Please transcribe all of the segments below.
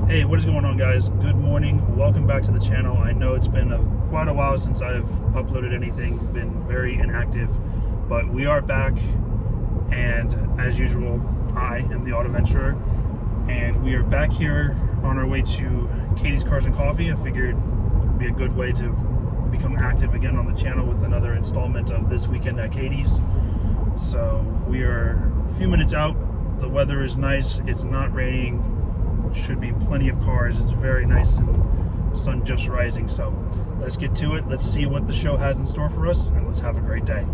Hey, what is going on, guys? Good morning. Welcome back to the channel. I know it's been quite a while since I've uploaded anything, been very inactive, but we are back, and as usual, I am the Autoventurer, and we are back here on our way to Katie's Cars and Coffee. I figured it would be a good way to become active again on the channel with another installment of This Weekend at Katie's. So we are a few minutes out. The weather is nice. It's not raining. Should be plenty of cars. It's very nice and sun just rising. So let's get to it. Let's see what the show has in store for us, and let's have a great day.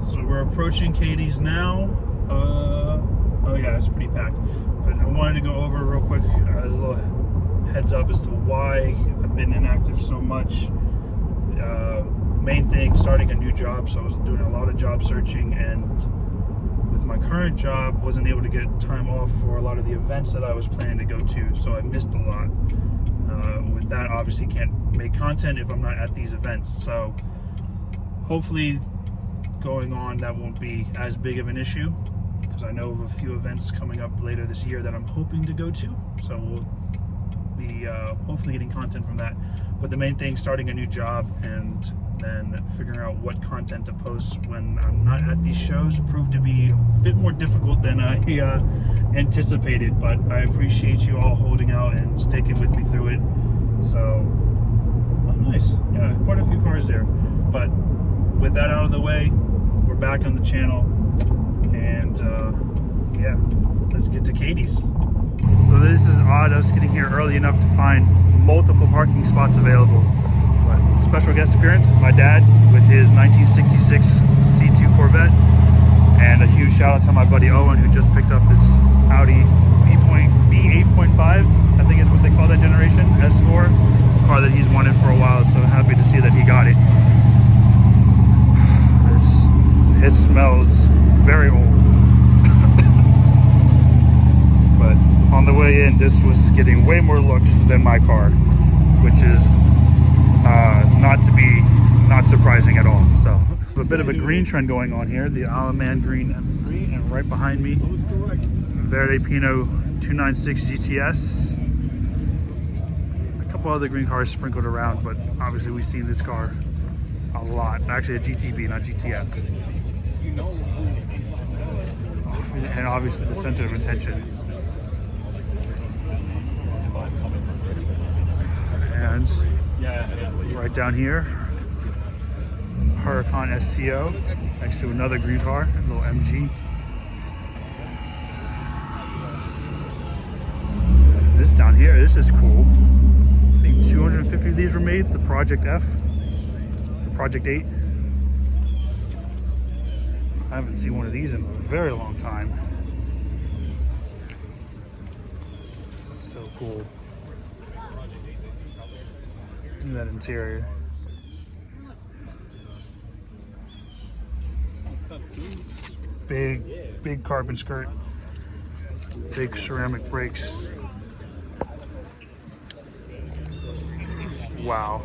So we're approaching Katie's now. Oh yeah, it's pretty packed. But I wanted to go over real quick a little heads up as to why I've been inactive so much. Main thing, starting a new job, so I was doing a lot of job searching, and with my current job wasn't able to get time off for a lot of the events that I was planning to go to, so I missed a lot. With that, obviously can't make content if I'm not at these events, so hopefully going on that won't be as big of an issue, because I know of a few events coming up later this year that I'm hoping to go to, so we'll be hopefully getting content from that. But the main thing, starting a new job and then figuring out what content to post when I'm not at these shows, proved to be a bit more difficult than I anticipated, but I appreciate you all holding out and sticking with me through it. So, oh, nice. Yeah, quite a few cars there. But with that out of the way, we're back on the channel, and yeah, let's get to Katie's. So this is odd, us getting here early enough to find multiple parking spots available. But special guest appearance, my dad with his 1966 C2 Corvette, and a huge shout out to my buddy Owen, who just picked up this Audi B8.5, I think is what they call that generation, S4, car that he's wanted for a while, so happy to see that he got it. It smells very old. But on the way in, this was getting way more looks than my car, which is not surprising at all. So a bit of a green trend going on here. The Alaman Green M3, and right behind me, Verde Pino 296 GTS. A couple other green cars sprinkled around, but obviously we've seen this car a lot. Actually a GTB, not GTS. And obviously the center of attention. And right down here, Huracan STO next to another green car, a little MG. This down here, this is cool. I think 250 of these were made, the Project F, the Project 8. I haven't seen one of these in a very long time. This is so cool. Look at that interior. Big carbon skirt, big ceramic brakes. Wow.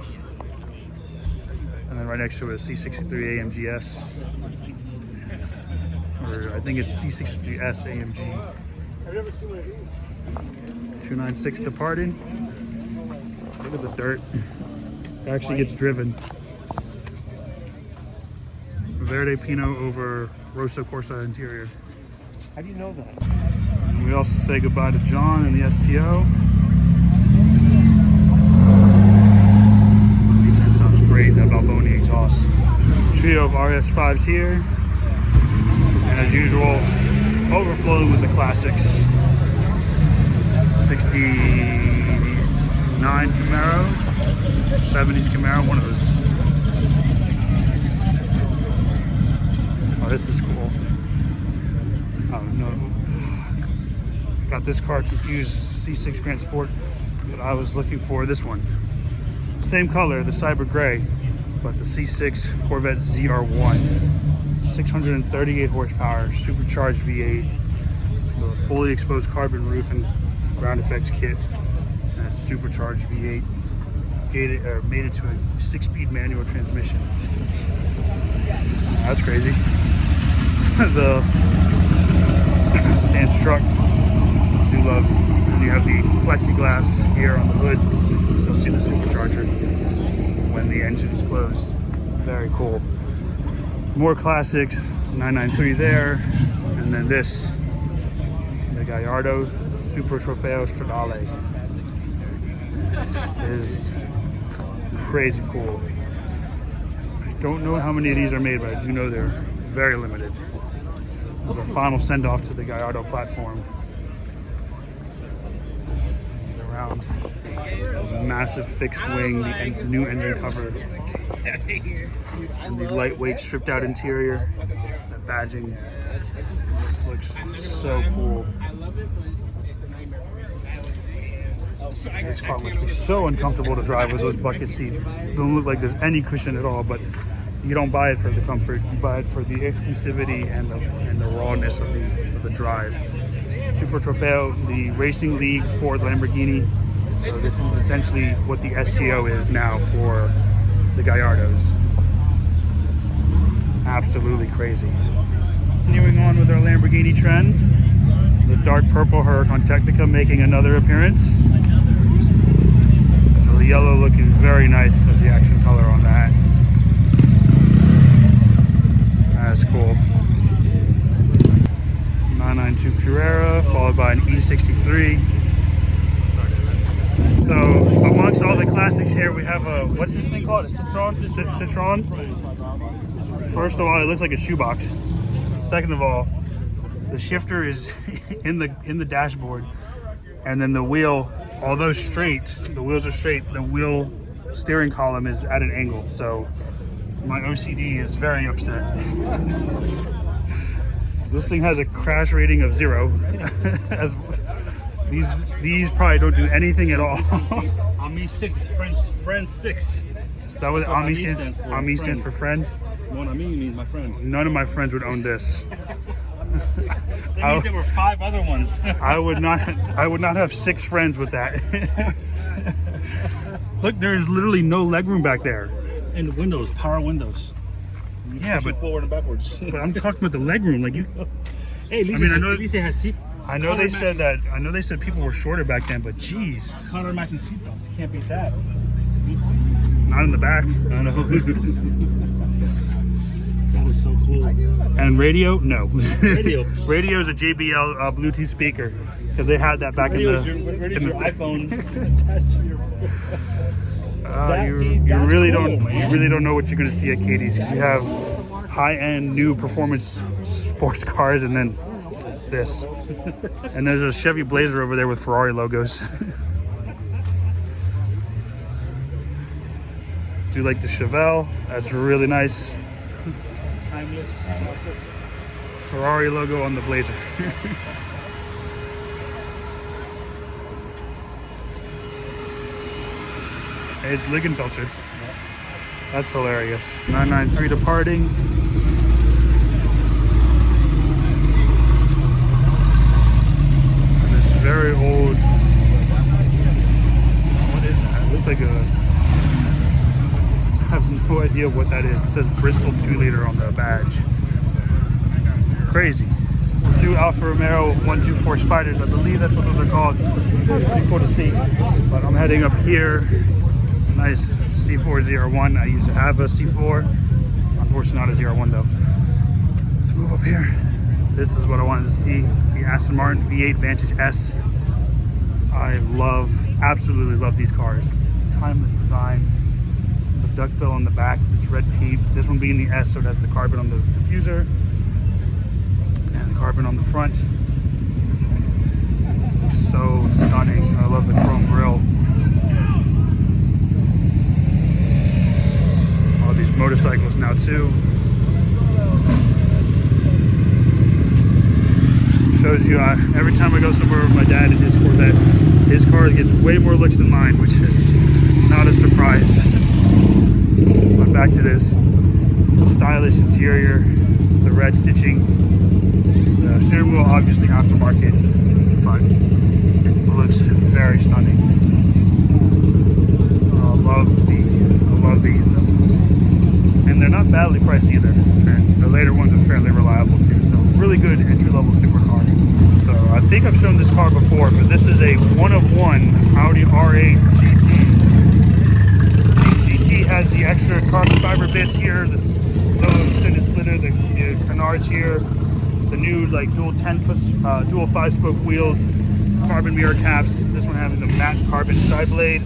And then right next to it, a C63 AMGS. Or I think it's C63S AMG. Have you ever seen one of these? 296 departing. Look at the dirt. It actually gets driven. Verde Pino over Rosso Corsa interior. How do you know that? And we also say goodbye to John and the STO. V10 sounds great, that Balboni exhaust. Trio of RS5s here. And as usual, overflowing with the classics. 69 Camaro, 70s Camaro, one of those. Oh, this is cool. Oh no. Got this car confused, C6 Grand Sport, but I was looking for this one. Same color, the Cyber Gray, but the C6 Corvette ZR1. 638 horsepower, supercharged V8, with a fully exposed carbon roof and ground effects kit, and a supercharged V8. Made it to a 6-speed manual transmission. That's crazy. The stands the plexiglass here on the hood, so you can still see the supercharger when the engine is closed. Very cool. More classics, 993 there, and then this, the Gallardo Super Trofeo Stradale. This is crazy cool. I don't know how many of these are made, but I do know they're very limited. This is our final send-off to the Gallardo platform. Around this massive fixed wing, the new engine cover, and the lightweight stripped out interior. The badging looks so cool. This car must be so uncomfortable to drive with those bucket seats. Don't look like there's any cushion at all, but you don't buy it for the comfort. You buy it for the exclusivity and the rawness of the drive. Super Trofeo, the racing league for the Lamborghini. So this is essentially what the STO is now for the Gallardos. Absolutely crazy. Continuing on with our Lamborghini trend, the dark purple Huracan Technica making another appearance. The yellow looking very nice as the accent color on that. That's cool. 992 Carrera, followed by an E63. So amongst all the classics here, we have a, what's this thing called? A Citroen? First of all, it looks like a shoebox. Second of all, the shifter is in the dashboard, and then the wheel, although straight, the wheels are straight, the wheel steering column is at an angle. So my OCD is very upset. This thing has a crash rating of 0. As these probably don't do anything at all. Ami 6, friend 6. Is that what Ami stands for? Ami stands for friend? Mon ami means my friend. None of my friends would own this. That means there were 5 other ones. I would not have 6 friends with that. Look, there's literally no legroom back there. And the windows, power windows. Yeah, but forward and backwards. But I'm talking about the legroom. Like you. Hey, at least, I know. At least it has seat. I know they said that. I know they said people were shorter back then, but geez. Color matching seat belts. You can't beat that. Not in the back. I know. That is so cool. And radio? No. Radio. Radio is a JBL Bluetooth speaker because they had that back Radio's in the. your iPhone attached to your. You really don't know what you're gonna see at Katie's. You have high-end new performance sports cars, and then this, and there's a Chevy Blazer over there with Ferrari logos. Do you like the Chevelle? That's really nice. Timeless. Ferrari logo on the Blazer. It's Liggenfelter. That's hilarious. 993 departing. And this very old. What is that? It looks like a. I have no idea what that is. It says Bristol 2-liter on the badge. Crazy. 2 Alfa Romeo 124 Spiders. I believe that's what those are called. That's pretty cool to see. But I'm heading up here. Nice C401. I used to have a C4. Unfortunately, not a 01 though. Let's move up here. This is what I wanted to see. The Aston Martin V8 Vantage S. I absolutely love these cars. Timeless design. The duckbill on the back, this red paint. This one being the S, so it has the carbon on the diffuser. And the carbon on the front. So stunning. I love the chrome grille. All these motorcycles now too. Shows you every time I go somewhere with my dad in his Corvette, his car gets way more looks than mine, which is not a surprise. But back to this. The stylish interior, the red stitching, the steering wheel obviously aftermarket, but it looks very stunning. I love these. And they're not badly priced either. And the later ones are fairly reliable too. So really good entry-level supercar. So I think I've shown this car before, but this is a one-of-one Audi R8 GT. The GT has the extra carbon fiber bits here, this little extended splitter, the canards here, the new like dual 5-spoke wheels, carbon mirror caps. This one having the matte carbon side blade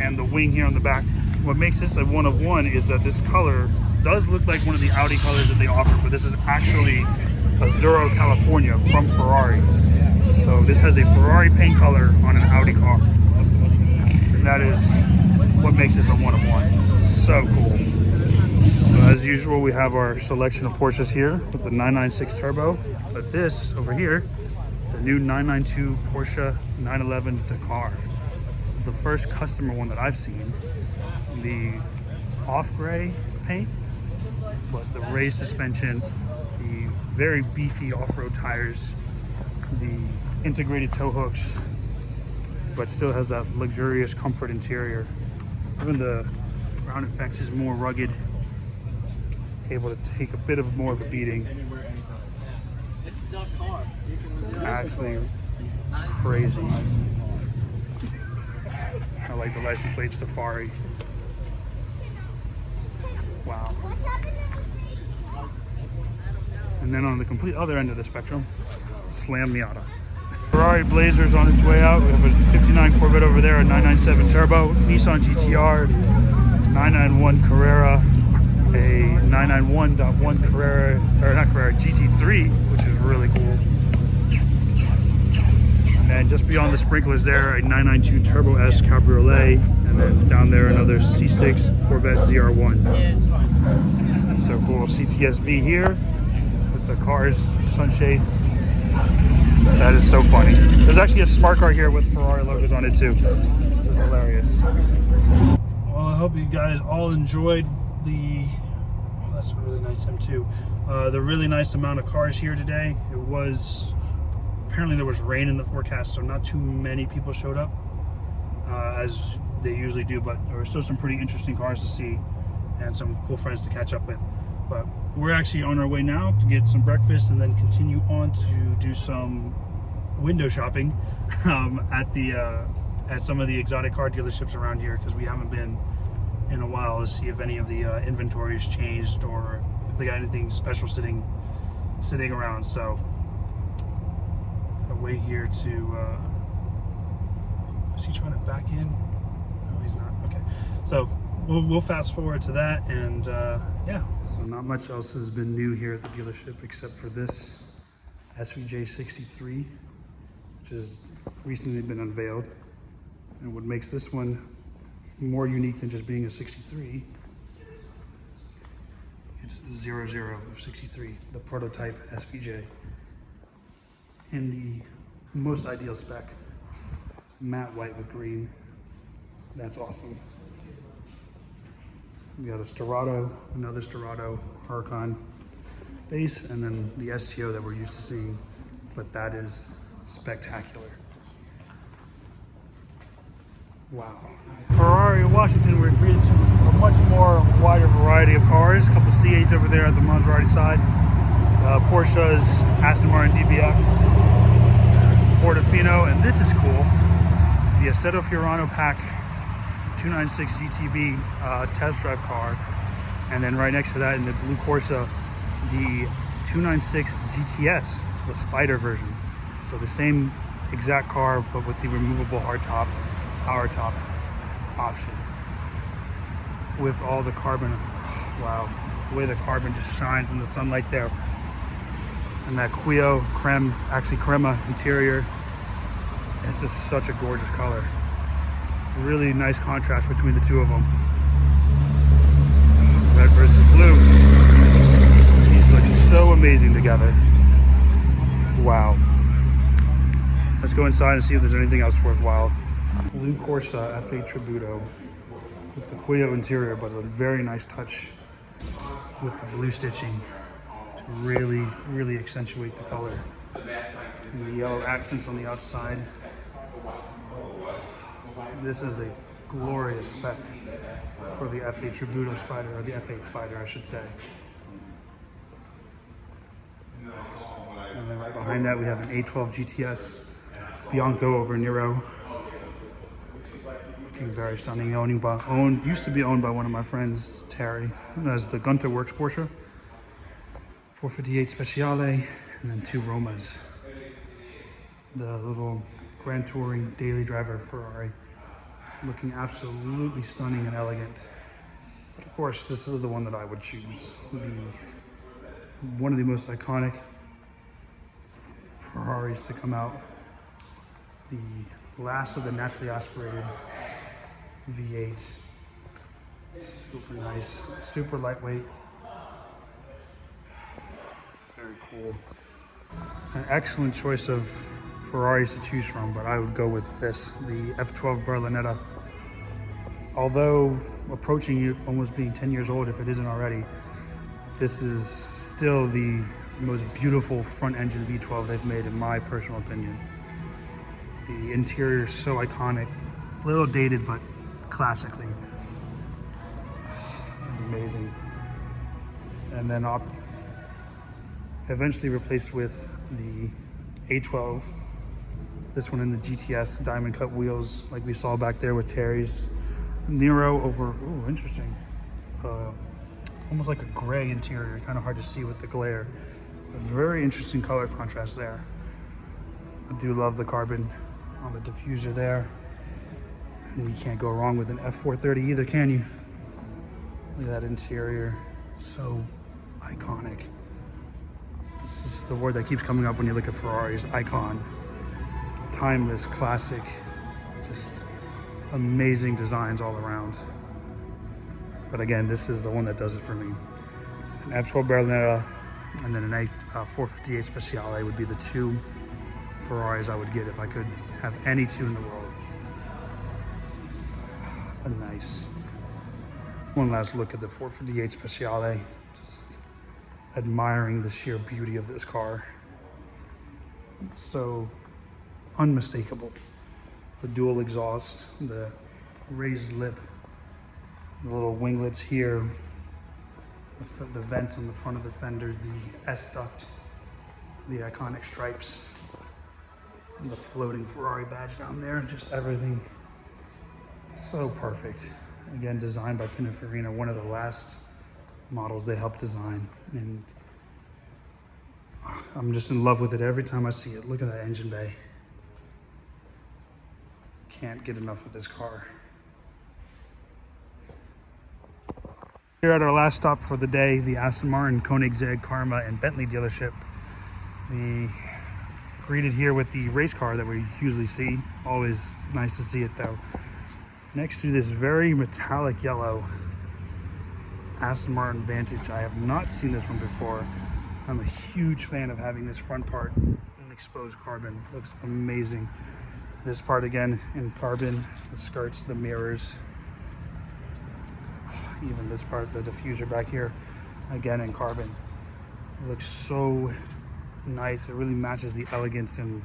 and the wing here on the back. What makes this a one-of-one is that this color does look like one of the Audi colors that they offer, but this is actually Azzurro California from Ferrari. So this has a Ferrari paint color on an Audi car. And that is what makes this a one-of-one. So cool. So as usual, we have our selection of Porsches here with the 996 Turbo. But this over here, the new 992 Porsche 911 Dakar. This is the first customer one that I've seen. The off-gray paint, but the raised suspension, the very beefy off-road tires, the integrated tow hooks, but still has that luxurious comfort interior. Even the ground effects is more rugged, able to take a bit of more of a beating. It's the car. Actually crazy. I like the license plate Safari. Wow. And then on the complete other end of the spectrum, Slam Miata. Ferrari Blazer's on its way out. We have a 59 Corvette over there, a 997 Turbo, Nissan GTR, 991 Carrera, a 991.1 Carrera, or not Carrera, GT3, which is really cool. And then just beyond the sprinklers there, a 992 Turbo S Cabriolet, and then down there another C6 Corvette ZR1. That's so cool. CTSV here with the car's sunshade. That is so funny. There's actually a smart car here with Ferrari logos on it too. This is hilarious. Well, I hope you guys all enjoyed the, oh, that's a really nice M2. The really nice amount of cars here today. It was, apparently there was rain in the forecast, so not too many people showed up as they usually do, but there were still some pretty interesting cars to see and some cool friends to catch up with. But we're actually on our way now to get some breakfast and then continue on to do some window shopping at some of the exotic car dealerships around here, because we haven't been in a while, to see if any of the inventory has changed or if they got anything special sitting around. So gotta wait here to is he trying to back in? No, he's not. Okay, so we'll fast forward to that, and yeah. So not much else has been new here at the dealership except for this SVJ63, which has recently been unveiled. And what makes this one more unique than just being a 63, it's 00 of 63, the prototype SVJ. In the most ideal spec, matte white with green. That's awesome. We got a Storado, another Storado Huracan base, and then the STO that we're used to seeing, but that is spectacular. Wow. Ferrari Washington, we're greeted to a much more wider variety of cars. A couple C8s over there at the Maserati side. Porsche's Aston Martin DBX, Portofino, and this is cool. The Assetto Fiorano Pack 296 GTB test drive car, and then right next to that in the blue Corsa, the 296 GTS, the Spider version. So the same exact car, but with the removable hardtop, power top option, with all the carbon. Wow, the way the carbon just shines in the sunlight there, and that Cuio creme, actually crema interior. It's just such a gorgeous color. Really nice contrast between the two of them. Red versus blue. These look so amazing together. Wow. Let's go inside and see if there's anything else worthwhile. Blue Corsa F8 Tributo with the Cuio interior, but a very nice touch with the blue stitching to really, really accentuate the color. And the yellow accents on the outside. This is a glorious spec for the F8 Tributo Spider, or the F8 Spider, I should say. And then right Behind that we have an A12 GTS Bianco over Nero. Looking very stunning. Used to be owned by one of my friends, Terry, who has the Gunter Works Porsche, 458 Speciale, and then 2 Romas. The little Grand Touring daily driver Ferrari. Looking absolutely stunning and elegant. But of course, this is the one that I would choose. One of the most iconic Ferraris to come out. The last of the naturally aspirated V8s. Super nice, super lightweight. Very cool. An excellent choice of Ferraris to choose from, but I would go with this, the F12 Berlinetta. Although approaching almost being 10 years old, if it isn't already, this is still the most beautiful front engine V12 they've made, in my personal opinion. The interior is so iconic, a little dated, but classically. Amazing. And then eventually replaced with the A12. This one in the GTS diamond cut wheels, like we saw back there with Terry's. Nero over, ooh, interesting. Almost like a gray interior, kind of hard to see with the glare. A very interesting color contrast there. I do love the carbon on the diffuser there. And you can't go wrong with an F430 either, can you? Look at that interior, so iconic. This is the word that keeps coming up when you look at Ferraris, icon. Timeless, classic, just amazing designs all around. But again, this is the one that does it for me. An F12 Berlinetta and then an 458 Speciale would be the 2 Ferraris I would get if I could have any 2 in the world. A nice. One last look at the 458 Speciale. Just admiring the sheer beauty of this car. So unmistakable. The dual exhaust, the raised lip, the little winglets here, the vents on the front of the fender, the S-duct, the iconic stripes, and the floating Ferrari badge down there, just everything so perfect. Again, designed by Pininfarina, one of the last models they helped design, and I'm just in love with it every time I see it. Look at that engine bay. Can't get enough of this car. Here at our last stop for the day, the Aston Martin, Koenigsegg, Karma, and Bentley dealership. Greeted here with the race car that we usually see. Always nice to see it though. Next to this very metallic yellow Aston Martin Vantage. I have not seen this one before. I'm a huge fan of having this front part in exposed carbon. Looks amazing. This part again in carbon, the skirts, the mirrors. Even this part, the diffuser back here, again in carbon. It looks so nice. It really matches the elegance and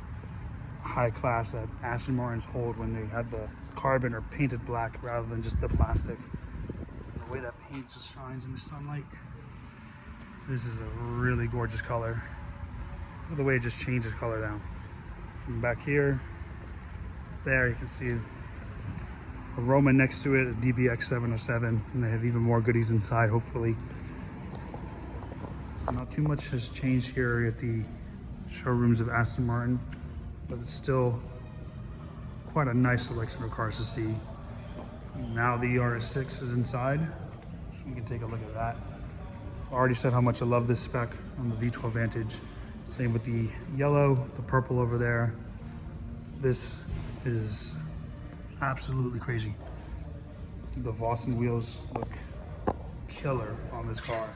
high class that Aston Martins hold when they have the carbon or painted black rather than just the plastic. And the way that paint just shines in the sunlight. This is a really gorgeous color. Look at the way it just changes color now. From back here, there you can see a Roma next to it, a DBX 707, and they have even more goodies inside, hopefully. Not too much has changed here at the showrooms of Aston Martin, but it's still quite a nice selection of cars to see. Now the RS6 is inside, so you can take a look at that. I already said how much I love this spec on the V12 Vantage. Same with the yellow, the purple over there. This is absolutely crazy. The Vossen wheels look killer on this car.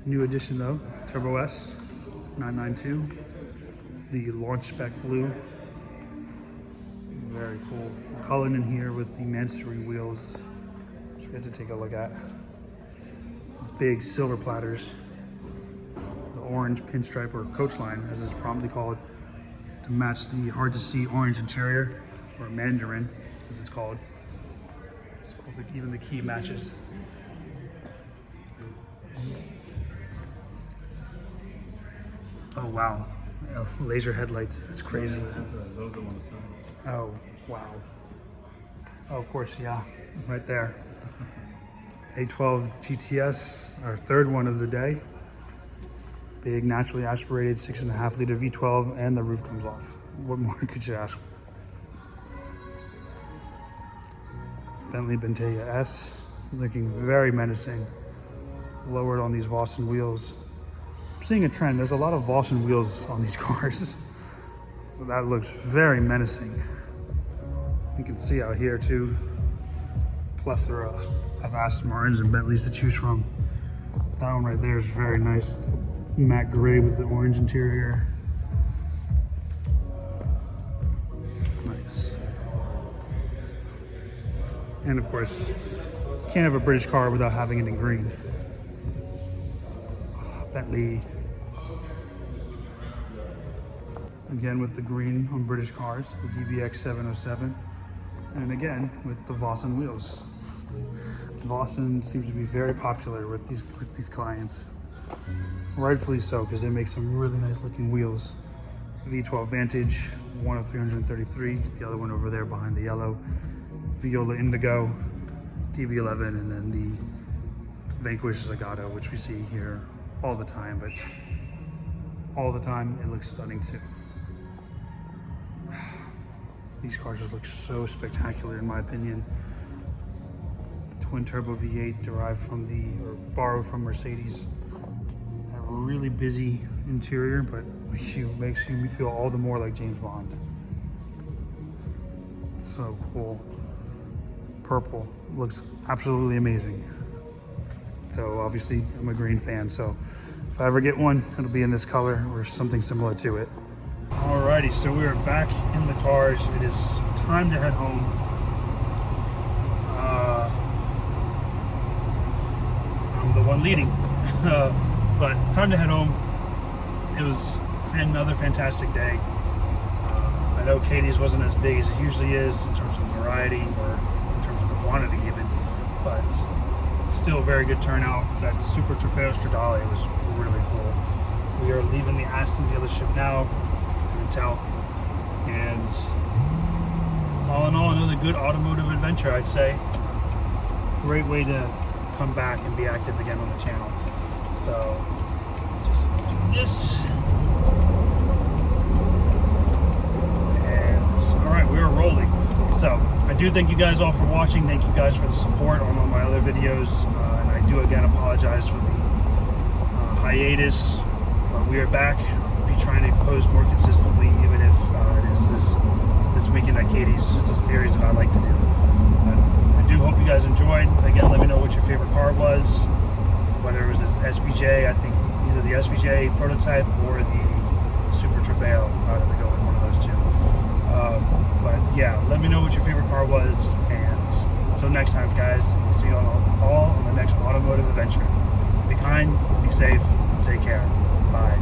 New addition though, Turbo S 992, the launch spec blue. Very cool. Cullen in here with the Mansory wheels, which we had to take a look at. Big silver platters. The orange pinstripe, or coach line as it's promptly called, to match the hard to see orange interior, or mandarin as it's called. So even the key matches. Oh wow, laser headlights. That's crazy. That's a logo on the side. Oh wow. Oh, of course, yeah, right there. A12 GTS, our third one of the day. Big, naturally aspirated 6.5 liter V12, and the roof comes off. What more could you ask for? Bentley Bentayga S, looking very menacing. Lowered on these Vossen wheels. I'm seeing a trend. There's a lot of Vossen wheels on these cars. That looks very menacing. You can see out here too, plethora of Aston Martins and Bentleys to choose from. That one right there is very nice. Matte gray with the orange interior. It's nice. And of course, you can't have a British car without having it in green. Bentley. Again with the green on British cars, the DBX 707. And again with the Vossen wheels. Vossen seems to be very popular with these clients. Rightfully so, because they make some really nice looking wheels. V12 Vantage, one of 333, the other one over there behind the yellow. Viola Indigo, DB11, and then the Vanquish Zagato, which we see here all the time, but all the time it looks stunning too. These cars just look so spectacular in my opinion. The twin turbo V8 derived from or borrowed from Mercedes. A really busy interior, but makes you feel all the more like James Bond. So cool. Purple looks absolutely amazing. So obviously I'm a green fan, so if I ever get one, it'll be in this color or something similar to it. Alrighty, so we are back in the cars. It is time to head home. I'm the one leading, but it's time to head home. It was another fantastic day. I know Katie's wasn't as big as it usually is in terms of variety or in terms of the quantity even, but still a very good turnout. That Super Trofeo Stradale was really cool. We are leaving the Aston dealership now, you can tell, and all in all, another good automotive adventure, I'd say. Great way to come back and be active again on the channel. So just do this, and all right, we are rolling. So I do thank you guys all for watching. Thank you guys for the support on all my other videos, and I do again apologize for the hiatus. We are back. I'll be trying to post more consistently, even if it is this weekend at Katie's. It's a series that I like to do. But I do hope you guys enjoyed. Again, let me know what your favorite car was, whether it was this SVJ. I think either the SVJ prototype or the Super Trofeo. I would go with one of those two. But yeah, let me know what your favorite car was, and until next time, guys, we'll see you all on the next Automotive Adventure. Be kind, be safe, and take care. Bye.